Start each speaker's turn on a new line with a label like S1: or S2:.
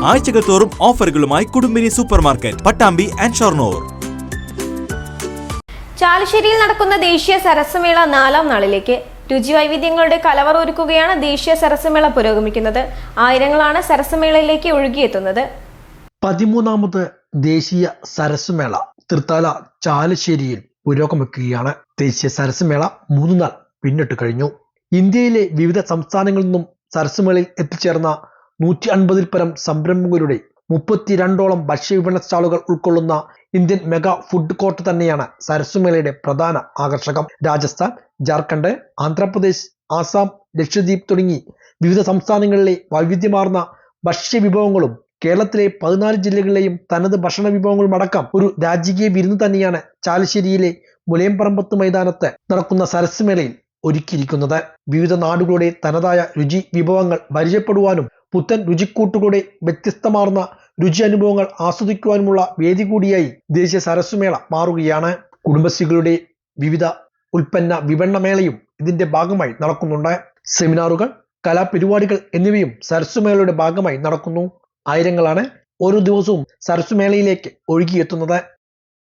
S1: ആഴ്ചകൾ തോറും ഓഫറുകളുമായി Kudumbini super market, Pattambi and Shoranur.
S2: ചാലശ്ശേരിയിൽ നടക്കുന്ന ദേശീയ സരസ്മേള 4ാം നാളിലേക്ക്. രുചിവൈവിധ്യങ്ങളുടെ കലവറ ഒരുക്കുകയാണ് ദേശീയ സരസ്മേള പുരോഗമിക്കുന്നത്. ആയിരങ്ങളാണ് സരസ്മേളയിലേക്ക് ഒഴുകിയെത്തുന്നത്.
S3: 13ാമത് ദേശീയ സരസ്മേള തൃത്താല ചാലശ്ശേരിയിൽ പുരോഗമിക്കുകയാണ്. ദേശീയ സരസ്മേള 3 നാൾ പിന്നിട്ട് കഴിഞ്ഞു. ഇന്ത്യയിലെ വിവിധ സംസ്ഥാനങ്ങളിൽ നിന്നും സരസ്മേളയിൽ എത്തിച്ചേർന്ന 150ൽ പരം സംരംഭകരുടെ 32ഓളം ഭക്ഷ്യവിപണന സ്റ്റാളുകൾ ഉൾക്കൊള്ളുന്ന ഇന്ത്യൻ മെഗാ ഫുഡ് കോർട്ട് തന്നെയാണ് സരസ്മേളയുടെ പ്രധാന ആകർഷകം. രാജസ്ഥാൻ, ജാർഖണ്ഡ്, ആന്ധ്രാപ്രദേശ്, ആസാം, ലക്ഷദ്വീപ് തുടങ്ങി വിവിധ സംസ്ഥാനങ്ങളിലെ വൈവിധ്യമാർന്ന ഭക്ഷ്യവിഭവങ്ങളും കേരളത്തിലെ 14 ജില്ലകളിലെയും തനത് ഭക്ഷണ വിഭവങ്ങളും അടക്കം ഒരു രാജകീയ വിരുന്ന് തന്നെയാണ് ചാലശ്ശേരിയിലെ മുലയംപറമ്പത്ത് മൈതാനത്ത് നടക്കുന്ന സരസ്മേളയിൽ ഒരുക്കിയിരിക്കുന്നത്. വിവിധ നാടുകളുടെ തനതായ രുചി വിഭവങ്ങൾ പരിചയപ്പെടുവാനും പുത്തൻ രുചിക്കൂട്ടുകളുടെ വ്യത്യസ്തമാർന്ന രുചി അനുഭവങ്ങൾ ആസ്വദിക്കുവാനുമുള്ള വേദി കൂടിയായി ദേശീയ സരസ്മേള മാറുകയാണ്. കുടുംബശ്രീകളുടെ വിവിധ ഉൽപ്പന്ന വിപണനമേളയും ഇതിന്റെ ഭാഗമായി നടക്കുന്നുണ്ട്. സെമിനാറുകൾ, കലാപരിപാടികൾ എന്നിവയും സരസ്മേളയുടെ ഭാഗമായി നടക്കുന്നു. ആയിരങ്ങളാണ് ഓരോ ദിവസവും സരസ്മേളയിലേക്ക് ഒഴുകിയെത്തുന്നത്.